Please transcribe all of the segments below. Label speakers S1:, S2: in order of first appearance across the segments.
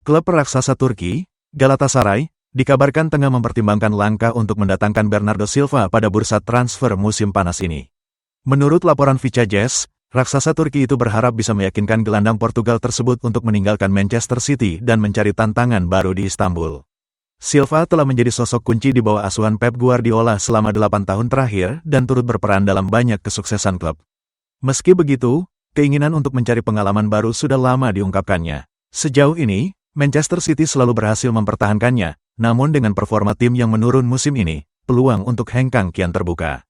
S1: Klub raksasa Turki, Galatasaray, dikabarkan tengah mempertimbangkan langkah untuk mendatangkan Bernardo Silva pada bursa transfer musim panas ini. Menurut laporan Vica Jazz, raksasa Turki itu berharap bisa meyakinkan gelandang Portugal tersebut untuk meninggalkan Manchester City dan mencari tantangan baru di Istanbul. Silva telah menjadi sosok kunci di bawah asuhan Pep Guardiola selama 8 tahun terakhir dan turut berperan dalam banyak kesuksesan klub. Meski begitu, keinginan untuk mencari pengalaman baru sudah lama diungkapkannya. Sejauh ini, Manchester City selalu berhasil mempertahankannya, namun dengan performa tim yang menurun musim ini, peluang untuk hengkang kian terbuka.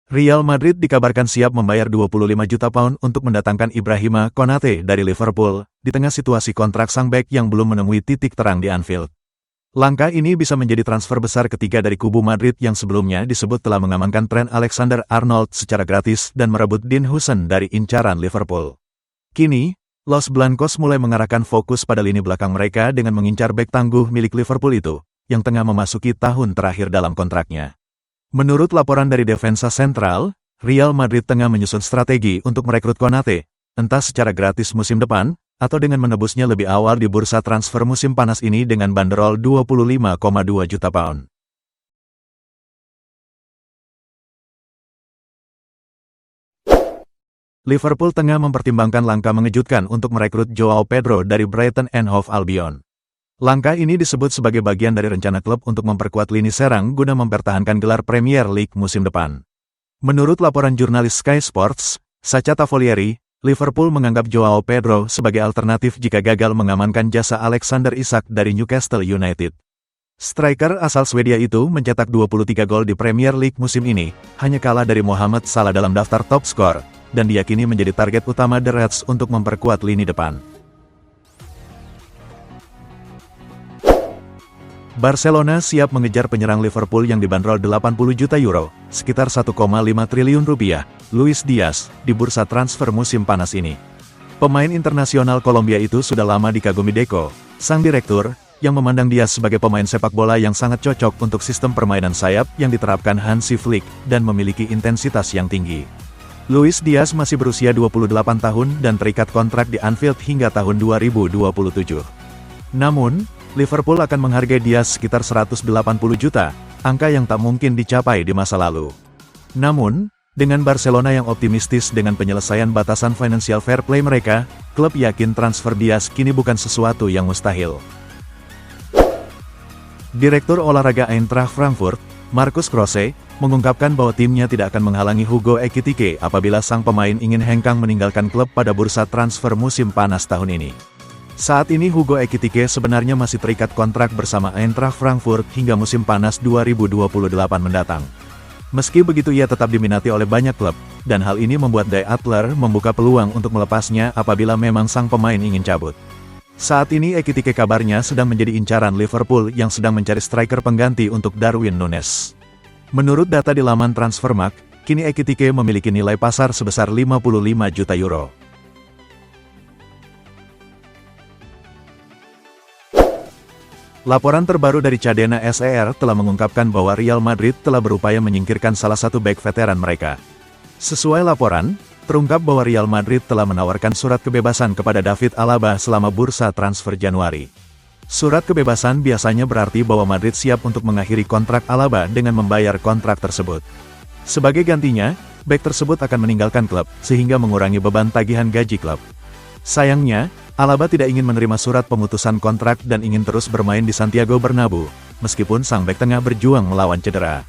S1: Real Madrid dikabarkan siap membayar 25 juta pound untuk mendatangkan Ibrahima Konate dari Liverpool, di tengah situasi kontrak sang bek yang belum menemui titik terang di Anfield. Langkah ini bisa menjadi transfer besar ketiga dari kubu Madrid yang sebelumnya disebut telah mengamankan Trent Alexander-Arnold secara gratis dan merebut Dean Huijsen dari incaran Liverpool. Kini, Los Blancos mulai mengarahkan fokus pada lini belakang mereka dengan mengincar bek tangguh milik Liverpool itu, yang tengah memasuki tahun terakhir dalam kontraknya. Menurut laporan dari Defensa Central, Real Madrid tengah menyusun strategi untuk merekrut Konate, entah secara gratis musim depan, atau dengan menebusnya lebih awal di bursa transfer musim panas ini dengan banderol 25,2 juta pound. Liverpool tengah mempertimbangkan langkah mengejutkan untuk merekrut Joao Pedro dari Brighton and Hove Albion. Langkah ini disebut sebagai bagian dari rencana klub untuk memperkuat lini serang guna mempertahankan gelar Premier League musim depan. Menurut laporan jurnalis Sky Sports, Sacha Tavolieri, Liverpool menganggap Joao Pedro sebagai alternatif jika gagal mengamankan jasa Alexander Isak dari Newcastle United. Striker asal Swedia itu mencetak 23 gol di Premier League musim ini, hanya kalah dari Mohamed Salah dalam daftar top skor, dan diyakini menjadi target utama The Reds untuk memperkuat lini depan. Barcelona siap mengejar penyerang Liverpool yang dibanderol 80 juta euro, sekitar 1,5 triliun rupiah, Luis Diaz, di bursa transfer musim panas ini. Pemain internasional Kolombia itu sudah lama dikagumi Deco, sang direktur, yang memandang Diaz sebagai pemain sepak bola yang sangat cocok untuk sistem permainan sayap yang diterapkan Hansi Flick dan memiliki intensitas yang tinggi. Luis Diaz masih berusia 28 tahun dan terikat kontrak di Anfield hingga tahun 2027. Namun, Liverpool akan menghargai Diaz sekitar 180 juta, angka yang tak mungkin dicapai di masa lalu. Namun, dengan Barcelona yang optimistis dengan penyelesaian batasan financial fair play mereka, klub yakin transfer Diaz kini bukan sesuatu yang mustahil. Direktur olahraga Eintracht Frankfurt, Marcus Krose, mengungkapkan bahwa timnya tidak akan menghalangi Hugo Ekitike apabila sang pemain ingin hengkang meninggalkan klub pada bursa transfer musim panas tahun ini. Saat ini Hugo Ekitike sebenarnya masih terikat kontrak bersama Eintracht Frankfurt hingga musim panas 2028 mendatang. Meski begitu ia tetap diminati oleh banyak klub, dan hal ini membuat Die Adler membuka peluang untuk melepasnya apabila memang sang pemain ingin cabut. Saat ini Ekitike kabarnya sedang menjadi incaran Liverpool yang sedang mencari striker pengganti untuk Darwin Núñez. Menurut data di laman Transfermarkt, kini Ekitike memiliki nilai pasar sebesar 55 juta euro. Laporan terbaru dari Cadena SER telah mengungkapkan bahwa Real Madrid telah berupaya menyingkirkan salah satu bek veteran mereka. Sesuai laporan, terungkap bahwa Real Madrid telah menawarkan surat kebebasan kepada David Alaba selama bursa transfer Januari. Surat kebebasan biasanya berarti bahwa Madrid siap untuk mengakhiri kontrak Alaba dengan membayar kontrak tersebut. Sebagai gantinya, bek tersebut akan meninggalkan klub, sehingga mengurangi beban tagihan gaji klub. Sayangnya, Alaba tidak ingin menerima surat pemutusan kontrak dan ingin terus bermain di Santiago Bernabeu, meskipun sang bek tengah berjuang melawan cedera.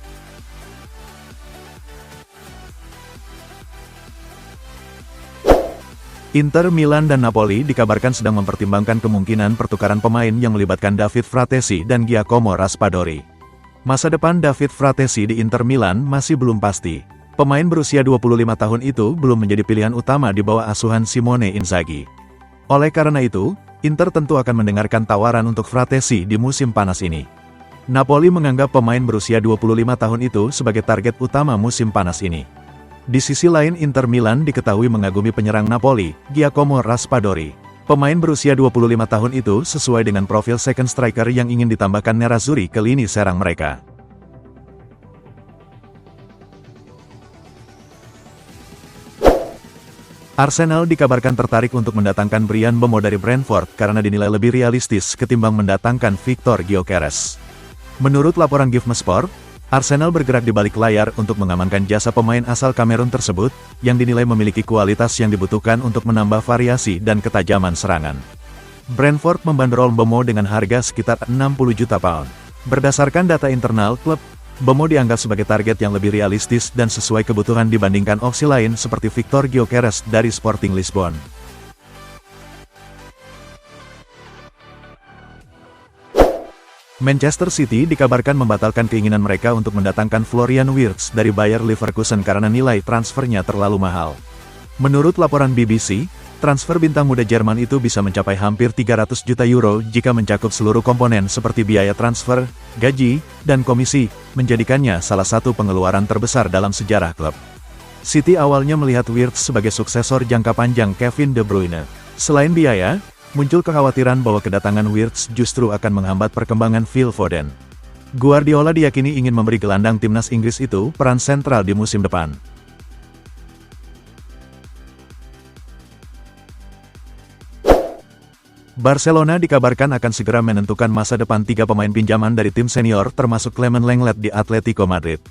S1: Inter Milan dan Napoli dikabarkan sedang mempertimbangkan kemungkinan pertukaran pemain yang melibatkan David Fratesi dan Giacomo Raspadori. Masa depan David Fratesi di Inter Milan masih belum pasti. Pemain berusia 25 tahun itu belum menjadi pilihan utama di bawah asuhan Simone Inzaghi. Oleh karena itu, Inter tentu akan mendengarkan tawaran untuk Fratesi di musim panas ini. Napoli menganggap pemain berusia 25 tahun itu sebagai target utama musim panas ini. Di sisi lain Inter Milan diketahui mengagumi penyerang Napoli, Giacomo Raspadori. Pemain berusia 25 tahun itu sesuai dengan profil second striker yang ingin ditambahkan Nerazzurri ke lini serang mereka. Arsenal dikabarkan tertarik untuk mendatangkan Bryan Mbeumo dari Brentford karena dinilai lebih realistis ketimbang mendatangkan Victor Gyökeres. Menurut laporan GiveMeSport, Arsenal bergerak di balik layar untuk mengamankan jasa pemain asal Kamerun tersebut, yang dinilai memiliki kualitas yang dibutuhkan untuk menambah variasi dan ketajaman serangan. Brentford membanderol Mbeumo dengan harga sekitar 60 juta pound. Berdasarkan data internal klub, Mbeumo dianggap sebagai target yang lebih realistis dan sesuai kebutuhan dibandingkan opsi lain seperti Victor Gyökeres dari Sporting Lisbon. Manchester City dikabarkan membatalkan keinginan mereka untuk mendatangkan Florian Wirtz dari Bayer Leverkusen karena nilai transfernya terlalu mahal. Menurut laporan BBC, transfer bintang muda Jerman itu bisa mencapai hampir 300 juta euro jika mencakup seluruh komponen seperti biaya transfer, gaji, dan komisi, menjadikannya salah satu pengeluaran terbesar dalam sejarah klub. City awalnya melihat Wirtz sebagai suksesor jangka panjang Kevin De Bruyne. Selain biaya, muncul kekhawatiran bahwa kedatangan Wirtz justru akan menghambat perkembangan Phil Foden. Guardiola diyakini ingin memberi gelandang timnas Inggris itu peran sentral di musim depan. Barcelona dikabarkan akan segera menentukan masa depan 3 pemain pinjaman dari tim senior termasuk Clement Lenglet di Atletico Madrid.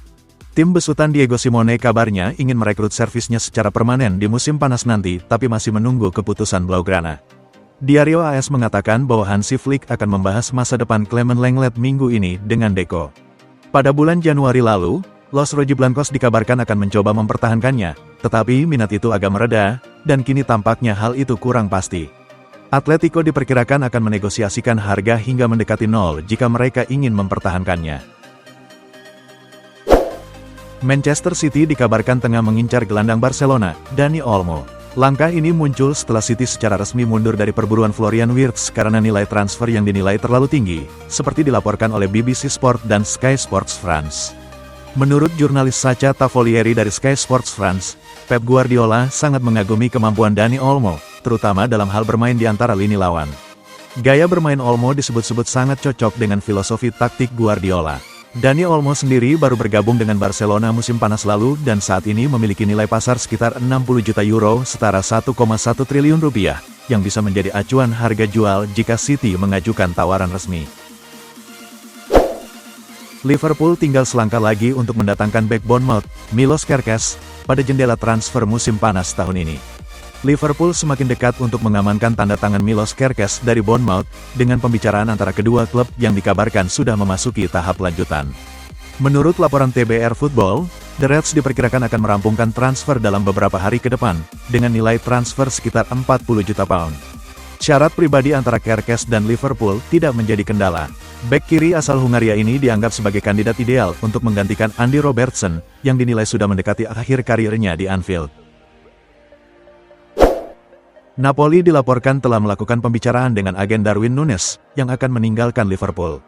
S1: Tim besutan Diego Simeone kabarnya ingin merekrut servisnya secara permanen di musim panas nanti tapi masih menunggu keputusan Blaugrana. Diario AS mengatakan bahwa Hansi Flick akan membahas masa depan Clement Lenglet minggu ini dengan Deco. Pada bulan Januari lalu, Los Rojiblancos dikabarkan akan mencoba mempertahankannya, tetapi minat itu agak mereda, dan kini tampaknya hal itu kurang pasti. Atletico diperkirakan akan menegosiasikan harga hingga mendekati nol jika mereka ingin mempertahankannya. Manchester City dikabarkan tengah mengincar gelandang Barcelona, Dani Olmo. Langkah ini muncul setelah City secara resmi mundur dari perburuan Florian Wirtz karena nilai transfer yang dinilai terlalu tinggi, seperti dilaporkan oleh BBC Sport dan Sky Sports France. Menurut jurnalis Sacha Tavolieri dari Sky Sports France, Pep Guardiola sangat mengagumi kemampuan Dani Olmo, terutama dalam hal bermain di antara lini lawan. Gaya bermain Olmo disebut-sebut sangat cocok dengan filosofi taktik Guardiola. Dani Olmo sendiri baru bergabung dengan Barcelona musim panas lalu dan saat ini memiliki nilai pasar sekitar 60 juta euro setara 1,1 triliun rupiah, yang bisa menjadi acuan harga jual jika City mengajukan tawaran resmi. Liverpool tinggal selangkah lagi untuk mendatangkan bek Bournemouth, Milos Kerkez, pada jendela transfer musim panas tahun ini. Liverpool semakin dekat untuk mengamankan tanda tangan Milos Kerkez dari Bournemouth, dengan pembicaraan antara kedua klub yang dikabarkan sudah memasuki tahap lanjutan. Menurut laporan TBR Football, The Reds diperkirakan akan merampungkan transfer dalam beberapa hari ke depan, dengan nilai transfer sekitar 40 juta pound. Syarat pribadi antara Kerkez dan Liverpool tidak menjadi kendala. Bek kiri asal Hungaria ini dianggap sebagai kandidat ideal untuk menggantikan Andy Robertson, yang dinilai sudah mendekati akhir karirnya di Anfield. Napoli dilaporkan telah melakukan pembicaraan dengan agen Darwin Núñez, yang akan meninggalkan Liverpool.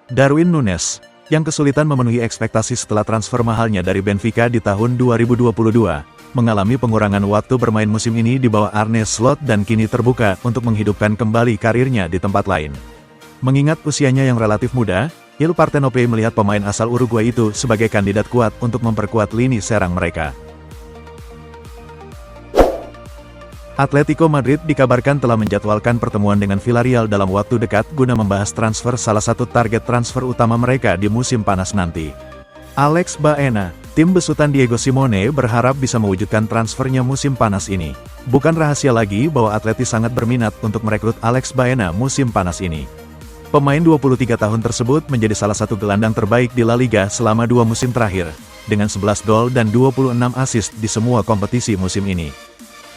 S1: Darwin Núñez, yang kesulitan memenuhi ekspektasi setelah transfer mahalnya dari Benfica di tahun 2022, mengalami pengurangan waktu bermain musim ini di bawah Arne Slot dan kini terbuka untuk menghidupkan kembali karirnya di tempat lain. Mengingat usianya yang relatif muda, Il Partenope melihat pemain asal Uruguay itu sebagai kandidat kuat untuk memperkuat lini serang mereka. Atletico Madrid dikabarkan telah menjadwalkan pertemuan dengan Villarreal dalam waktu dekat guna membahas transfer salah satu target transfer utama mereka di musim panas nanti. Alex Baena, tim besutan Diego Simeone berharap bisa mewujudkan transfernya musim panas ini. Bukan rahasia lagi bahwa Atleti sangat berminat untuk merekrut Alex Baena musim panas ini. Pemain 23 tahun tersebut menjadi salah satu gelandang terbaik di La Liga selama 2 musim terakhir, dengan 11 gol dan 26 assist di semua kompetisi musim ini.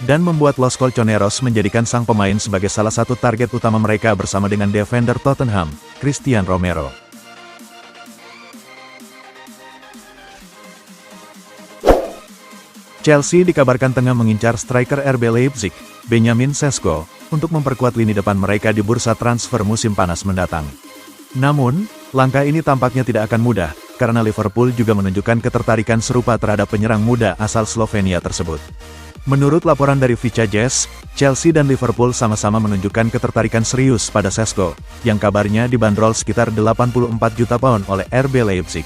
S1: Dan membuat Los Colchoneros menjadikan sang pemain sebagai salah satu target utama mereka bersama dengan defender Tottenham, Christian Romero. Chelsea dikabarkan tengah mengincar striker RB Leipzig, Benjamin Sesko, untuk memperkuat lini depan mereka di bursa transfer musim panas mendatang. Namun, langkah ini tampaknya tidak akan mudah, karena Liverpool juga menunjukkan ketertarikan serupa terhadap penyerang muda asal Slovenia tersebut. Menurut laporan dari Vica Jazz, Chelsea dan Liverpool sama-sama menunjukkan ketertarikan serius pada Sesko, yang kabarnya dibanderol sekitar 84 juta pound oleh RB Leipzig.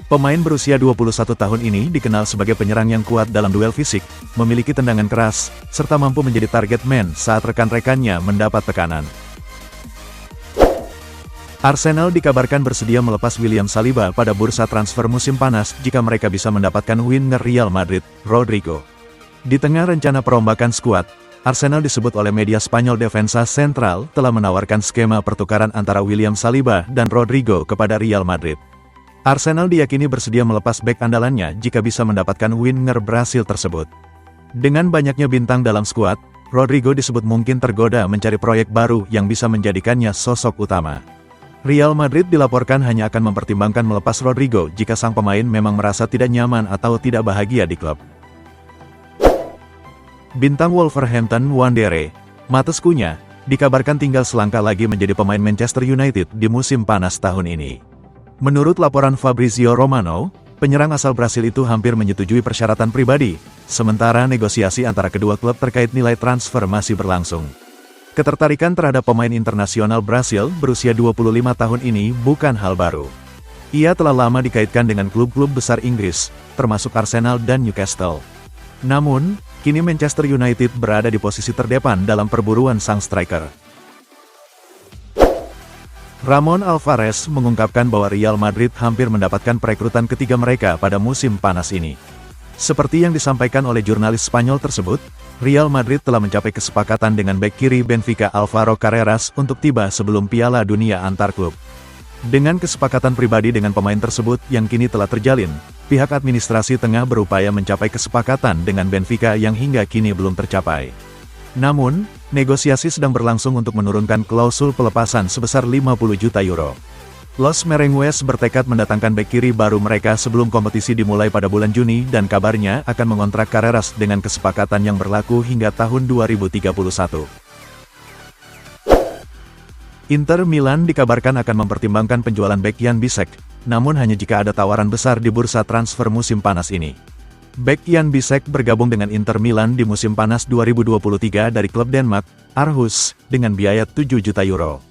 S1: Pemain berusia 21 tahun ini dikenal sebagai penyerang yang kuat dalam duel fisik, memiliki tendangan keras, serta mampu menjadi target man saat rekan-rekannya mendapat tekanan. Arsenal dikabarkan bersedia melepas William Saliba pada bursa transfer musim panas jika mereka bisa mendapatkan winger Real Madrid, Rodrigo. Di tengah rencana perombakan skuad, Arsenal disebut oleh media Spanyol Defensa Central telah menawarkan skema pertukaran antara William Saliba dan Rodrigo kepada Real Madrid. Arsenal diyakini bersedia melepas bek andalannya jika bisa mendapatkan winger Brasil tersebut. Dengan banyaknya bintang dalam skuad, Rodrigo disebut mungkin tergoda mencari proyek baru yang bisa menjadikannya sosok utama. Real Madrid dilaporkan hanya akan mempertimbangkan melepas Rodrigo jika sang pemain memang merasa tidak nyaman atau tidak bahagia di klub. Bintang Wolverhampton Wanderers, Matheus Cunha, dikabarkan tinggal selangkah lagi menjadi pemain Manchester United di musim panas tahun ini. Menurut laporan Fabrizio Romano, penyerang asal Brasil itu hampir menyetujui persyaratan pribadi, sementara negosiasi antara kedua klub terkait nilai transfer masih berlangsung. Ketertarikan terhadap pemain internasional Brasil berusia 25 tahun ini bukan hal baru. Ia telah lama dikaitkan dengan klub-klub besar Inggris, termasuk Arsenal dan Newcastle. Namun, kini Manchester United berada di posisi terdepan dalam perburuan sang striker. Ramon Alvarez mengungkapkan bahwa Real Madrid hampir mendapatkan perekrutan ketiga mereka pada musim panas ini. Seperti yang disampaikan oleh jurnalis Spanyol tersebut, Real Madrid telah mencapai kesepakatan dengan bek kiri Benfica Alvaro Carreras untuk tiba sebelum Piala Dunia antar klub. Dengan kesepakatan pribadi dengan pemain tersebut yang kini telah terjalin, pihak administrasi tengah berupaya mencapai kesepakatan dengan Benfica yang hingga kini belum tercapai. Namun, negosiasi sedang berlangsung untuk menurunkan klausul pelepasan sebesar 50 juta euro. Los Merengues bertekad mendatangkan bek kiri baru mereka sebelum kompetisi dimulai pada bulan Juni dan kabarnya akan mengontrak Carreras dengan kesepakatan yang berlaku hingga tahun 2031. Inter Milan dikabarkan akan mempertimbangkan penjualan bek Jan Bisek, namun hanya jika ada tawaran besar di bursa transfer musim panas ini. Bek Jan Bisek bergabung dengan Inter Milan di musim panas 2023 dari klub Denmark, Aarhus, dengan biaya 7 juta euro.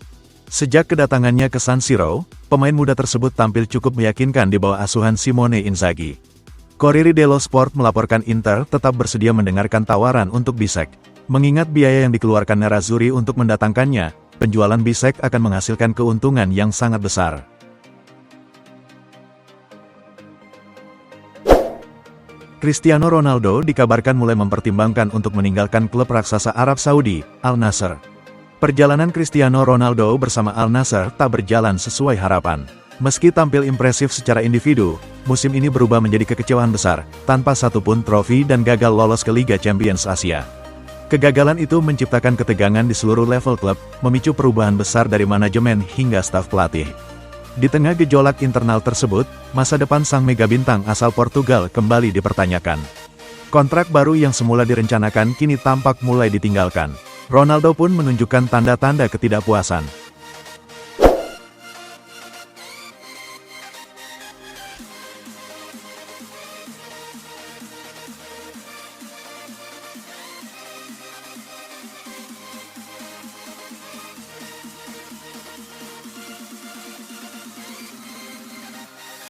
S1: Sejak kedatangannya ke San Siro, pemain muda tersebut tampil cukup meyakinkan di bawah asuhan Simone Inzaghi. Corriere dello Sport melaporkan Inter tetap bersedia mendengarkan tawaran untuk Bisek. Mengingat biaya yang dikeluarkan Nerazzurri untuk mendatangkannya, penjualan Bisek akan menghasilkan keuntungan yang sangat besar. Cristiano Ronaldo dikabarkan mulai mempertimbangkan untuk meninggalkan klub raksasa Arab Saudi, Al Nassr. Perjalanan Cristiano Ronaldo bersama Al Nassr tak berjalan sesuai harapan. Meski tampil impresif secara individu, musim ini berubah menjadi kekecewaan besar, tanpa satupun trofi dan gagal lolos ke Liga Champions Asia. Kegagalan itu menciptakan ketegangan di seluruh level klub, memicu perubahan besar dari manajemen hingga staf pelatih. Di tengah gejolak internal tersebut, masa depan sang mega bintang asal Portugal kembali dipertanyakan. Kontrak baru yang semula direncanakan kini tampak mulai ditinggalkan. Ronaldo pun menunjukkan tanda-tanda ketidakpuasan.